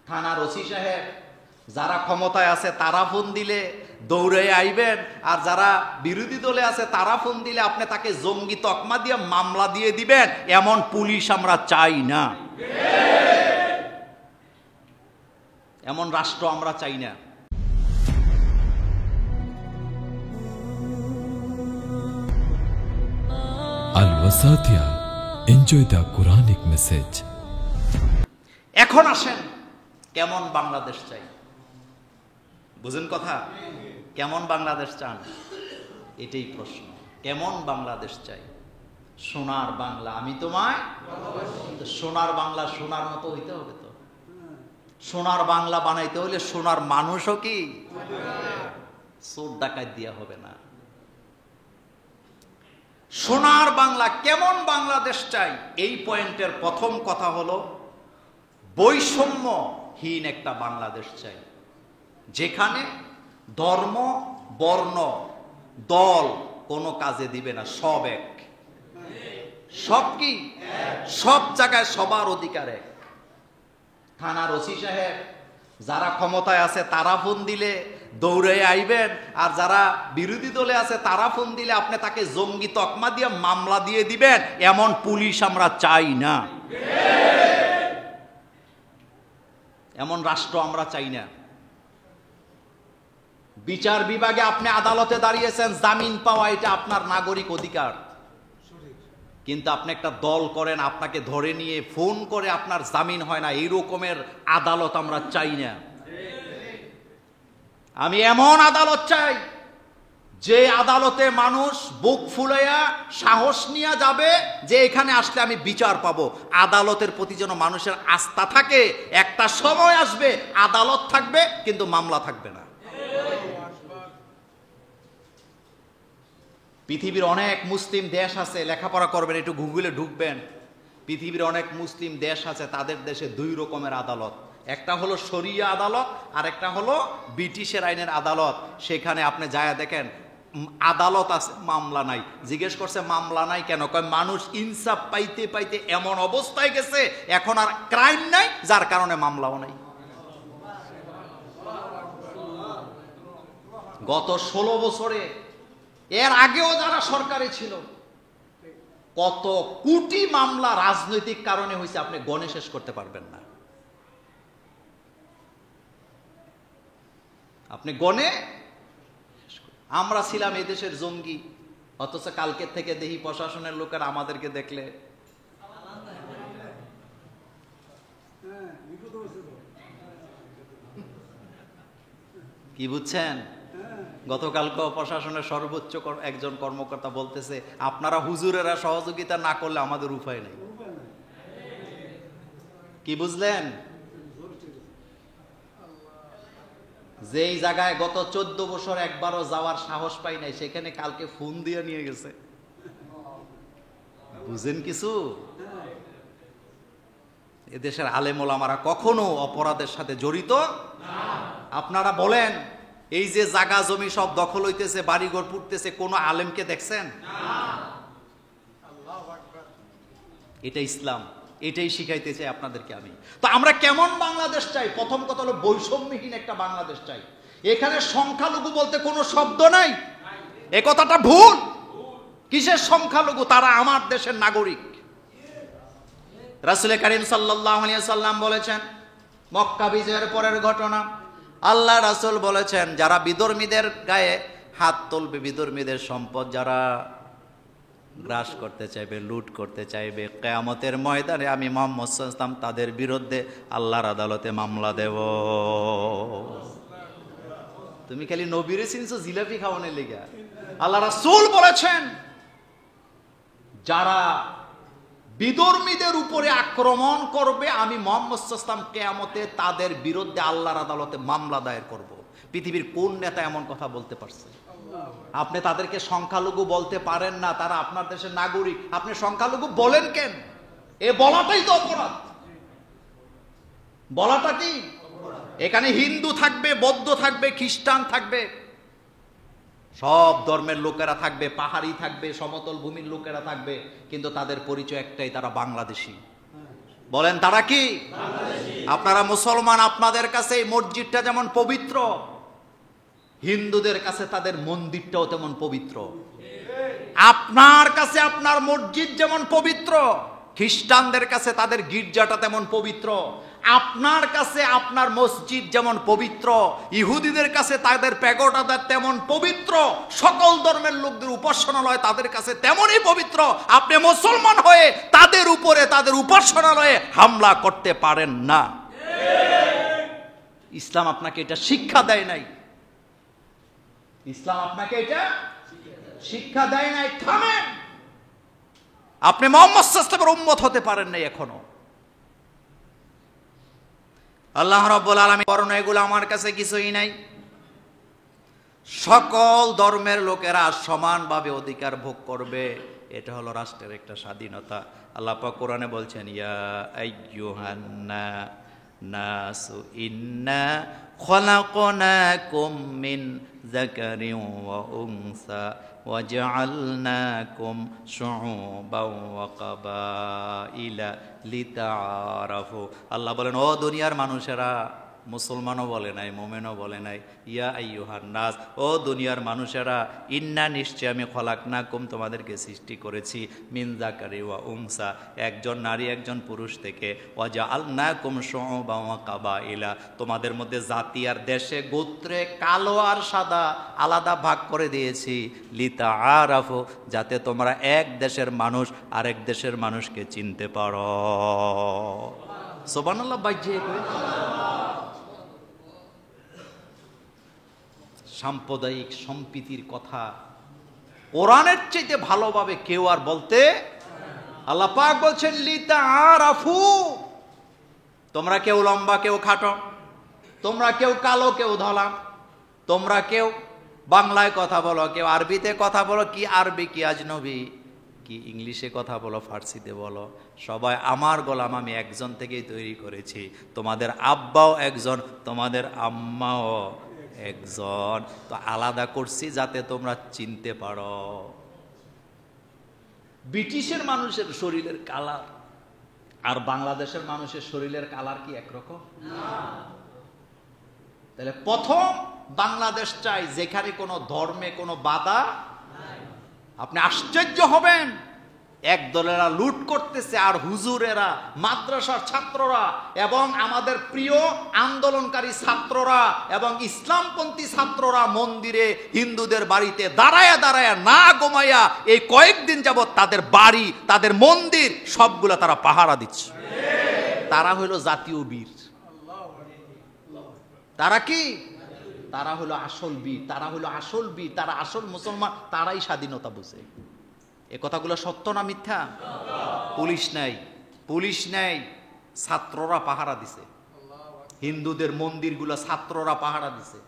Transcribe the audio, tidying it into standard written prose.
থানার ওসি সাহেব, যারা ক্ষমতায় আছে তারা ফোন দিলে দৌড়ে আইবেন, আর যারা বিরোধী দলে আছে তারা ফোন দিলে আপনি তাকে জঙ্গি তকমা দিয়ে মামলা দিয়ে দিবেন, এমন পুলিশ আমরা চাই না, এমন রাষ্ট্র আমরা চাই না। Al Wasatia, enjoy the Quranic message. এখন আসেন, কেমন বাংলাদেশ চাই? বুঝেন কথা? কেমন বাংলাদেশ চান? এটাই প্রশ্ন। কেমন বাংলাদেশ চাই? সোনার বাংলা। আমি তোমায় সোনার বাংলা, সোনার মতো হইতে হবে তো। সোনার বাংলা বানাইতে হলে সোনার মানুষও কি চোর ডাকাত দিয়া হবে না। সোনার বাংলা, কেমন বাংলাদেশ চাই? এই পয়েন্টের প্রথম কথা হলো বৈষম্যহীন একটা বাংলাদেশ চাই, যেখানে ধর্ম, বর্ণ, দল কোনো কাজে দিবে না, সব এক, সব কি সব জায়গায় সবার অধিকার এক। থানার ওসি সাহেব, যারা ক্ষমতায় আছে তারা ফোন দিলে দৌড়ে আইবেন, আর যারা বিরোধী দলে আছে তারা ফোন দিলে আপনি তাকে জঙ্গি তকমা দিয়ে মামলা দিয়ে দিবেন, এমন পুলিশ আমরা চাই না, এমন রাষ্ট্র আমরা চাই না। বিচার বিভাগে আপনি আদালতে দাঁড়িয়েছেন, জামিন পাওয়া এটা আপনার নাগরিক অধিকার, কিন্তু আপনি একটা দল করেন, আপনাকে ধরে নিয়ে ফোন করে আপনার জামিন হয় না, এই রকমের আদালত আমরা চাই না। আমি এমন আদালত চাই যে আদালতে মানুষ বুক ফুলাইয়া সাহস নিয়ে যাবে যে এখানে আসলে আমি বিচার পাবো। আদালতের প্রতি যেন মানুষের আস্থা থাকে। একটা সময় আসবে আদালত থাকবে কিন্তু মামলা থাকবে না। পৃথিবীর অনেক মুসলিম দেশ আছে, লেখাপড়া করবেন, একটু গুগলে ঢুকবেন, পৃথিবীর অনেক মুসলিম দেশ আছে, তাদের দেশে দুই রকমের আদালত। একটা হলো শরিয়া আদালত, আর একটা হলো ব্রিটিশের আইনের আদালত। সেখানে আপনি যায় দেখেন আদালত আছে, মামলা নাই। জিজ্ঞেস করছে মামলা নাই কেন? কয় মানুষ ইনসাফ পাইতে পাইতে এমন অবস্থায় গেছে এখন আর ক্রাইম নাই, যার কারণে মামলাও নাই। গত 16 বছরে, এর আগেও যারা সরকারে ছিল, কত কোটি মামলা রাজনৈতিক কারণে হয়েছে আপনি গণে শেষ করতে পারবেন না। আপনি গণে, আমরা ছিলাম এদেশের জঙ্গি, অথচ কালকের থেকে দেখি প্রশাসনের লোকেরা আমাদেরকে দেখলে কি বুঝছেন? গতকালকে প্রশাসনের সর্বোচ্চ একজন কর্মকর্তা বলতেছে আপনারা হুজুরেরা সহযোগিতা না করলে আমাদের উপায় নেই। কি বুঝলেন? যেই জায়গায় গত 14 বছর একবারও যাওয়ার সাহস পাই নাই, সেখানে কালকে ফোন দিয়ে নিয়ে গেছে। বুঝেন কিছু? এদেশের আলেম ওলামারা কখনো অপরাধের সাথে জড়িত না। আপনারা বলেন, এই যে জায়গা জমি সব দখল হইতেছে, বাড়িঘর পুড়তেছে, কোন আলেমকে দেখছেন? এটা ইসলাম, এটাই শিখাইতে চাই আপনাদেরকে আমি। তো আমরা কেমন বাংলাদেশ চাই? প্রথম কথা হলো বৈষম্যহীন একটা বাংলাদেশ চাই। এখানে সংখ্যালঘু বলতে কোনো শব্দ নাই, এ কথাটা ভুল। কিসের সংখ্যালঘু? তারা আমার দেশের নাগরিক। রাসূল কারীম সাল্লাল্লাহু আলাইহি ওয়াসাল্লাম বলেছেন, মক্কা বিজয়ের পরের ঘটনা, আল্লাহ রাসূল বলেছেন যারা বিধর্মীদের গায়ে হাত তুলবে, বিধর্মীদের সম্পদ যারা গ্রাস করতে চাইবে, লুট করতে চাইবে, কিয়ামতের ময়দানে আমি মুহাম্মদ সাল্লাল্লাহু আলাইহি ওয়াসাল্লাম তাদের বিরুদ্ধে আল্লাহর আদালতে মামলা দেব। তুমি খালি নবীরে চিনছো জিলাপি খাওয়ানোর লেগা? আল্লাহ রাসূল বলেছেন যারা বিধর্মীদের উপরে আক্রমণ করবে আমি মুহাম্মদ সাল্লাল্লাহু আলাইহি ওয়াসাল্লাম কিয়ামতে তাদের বিরুদ্ধে আল্লাহর আদালতে মামলা দায়ের করব। পৃথিবীর কোন নেতা এমন কথা বলতে পারছে? আপনি তাদেরকে সংখ্যালঘু বলতে পারেন না, তারা আপনার দেশের নাগরিক, আপনি সংখ্যালঘু বলেন কেন? এ বলাটাই তো অপরাধ। বলাটা কি? এখানে হিন্দু থাকবে, বৌদ্ধ থাকবে, খ্রিস্টান থাকবে, সব ধর্মের লোকেরা থাকবে, পাহাড়ি থাকবে, সমতল ভূমির লোকেরা থাকবে, কিন্তু তাদের পরিচয় একটাই, তারা বাংলাদেশী। বলেন তারা কি? বাংলাদেশী। আপনারা মুসলমান, আপনাদের কাছে এই মসজিদটা যেমন পবিত্র, হিন্দুদের কাছে তাদের মন্দিরটাও তেমন পবিত্র। আপনার কাছে আপনার মসজিদ যেমন পবিত্র, খ্রিস্টানদের কাছে তাদের গির্জাটা তেমন পবিত্র। আপনার কাছে আপনার মসজিদ যেমন পবিত্র, ইহুদিদের কাছে তাদের প্যাগোডা তেমন পবিত্র, সকল ধর্মের লোকদের উপাসনালয় তাদের কাছে তেমনই পবিত্র। আপনি মুসলমান হয়ে তাদের উপরে, তাদের উপাসনালয়ে হামলা করতে পারেন না। ইসলাম আপনাকে এটা শিক্ষা দেয় নাই। ইসলাম আপনাকে এটা শিক্ষা দেয় নাই। থামেন, আপনি মুহাম্মদ সাল্লাল্লাহু আলাইহি ওয়াসাল্লামের উম্মত হতে পারেন নাই এখনো। আল্লাহ রাব্বুল আলামিন বলেন, এগুলো আমার কাছে কিছুই নাই। সকল ধর্মের লোকেরা সমানভাবে অধিকার ভোগ করবে, এটা হলো রাষ্ট্রের একটা স্বাধীনতা। আল্লাহ পাক কোরআনে বলছেন, ইয়া আইয়ুহান নাসু ইন্না খলাকনাকুম মিন যাকারিন ওয়া উনসা ওয়া জাআলনাকুম শুউবান ওয়া কাবাইলা লিতাআরাফু। আল্লাহ বলেন, ও দুনিয়ার মানুষেরা, মুসলমানও বলে নাই, মোমেনও বলে নাই, ইয়া আইয়ুহান নাস, ও দুনিয়ার মানুষেরা, ইন্না নিশ্চয় আমি খলাকনাকুম তোমাদেরকে সৃষ্টি করেছি, মিন যাকারি ওয়া উনসা একজন নারী একজন পুরুষ থেকে, ওয়া জাআলনাকুম শুউবান ওয়া কাবাইলা তোমাদের মধ্যে জাতি আর দেশে গোত্রে কালো আর সাদা আলাদা ভাগ করে দিয়েছি, লিতাআরাফু যাতে তোমরা এক দেশের মানুষ আরেক দেশের মানুষকে চিনতে পারো। সুবহানাল্লাহ। বাইজে সাম্প্রদায়িক সম্প্রীতির কথা কোরআনের চাইতে ভালোভাবে কেউ আর বলতে। আল্লাহ পাক বলছেন, লিতাআরাফু তোমরা কেউ লম্বা কেউ খাটো, তোমরা কেউ কালো কেউ ধলা, তোমরা কেউ বাংলায় কথা বলো, কেউ আরবিতে কথা বলো, কি আরবি কি আজনবী, কি ইংলিশে কথা বলো, ফার্সিতে বলো, সবাই আমার গোলাম, আমি একজন থেকেই তৈরি করেছি। তোমাদের আব্বাও একজন, তোমাদের আম্মাও একজন, তো আলাদা করছি যাতে তোমরা চিনতে পারো। ব্রিটিশের মানুষের শরীরের কালার আর বাংলাদেশের মানুষের শরীরের কালার কি একরকম? তাহলে প্রথম বাংলাদেশ চাই যেখানে কোনো ধর্মে কোনো বাধা। আপনি আশ্চর্য হবেন, এক দলেরা লুট করতেছে আর হুজুরেরা, মাদ্রাসার ছাত্ররা এবং আমাদের প্রিয় আন্দোলনকারী ছাত্ররা এবং ইসলামপন্থী ছাত্ররা মন্দিরে হিন্দুদের বাড়িতে দাঁড়ায়া দাঁড়ায়া না ঘুমাইয়া এই কয়েকদিন যাবৎ তাদের বাড়ি, তাদের মন্দির সবগুলো তারা পাহারা দিচ্ছে। তারা হলো জাতীয় বীর। তারা কি? তারা হলো আসল বীর, তারা হলো আসল বীর, তারা আসল মুসলমান, তারাই স্বাধীনতা বুঝে। এ কথাগুলো সত্য না মিথ্যা? পুলিশ নাই, পুলিশ নাই, ছাত্ররা পাহারা দিছে। হিন্দুদের মন্দিরগুলো ছাত্ররা পাহারা দিছে।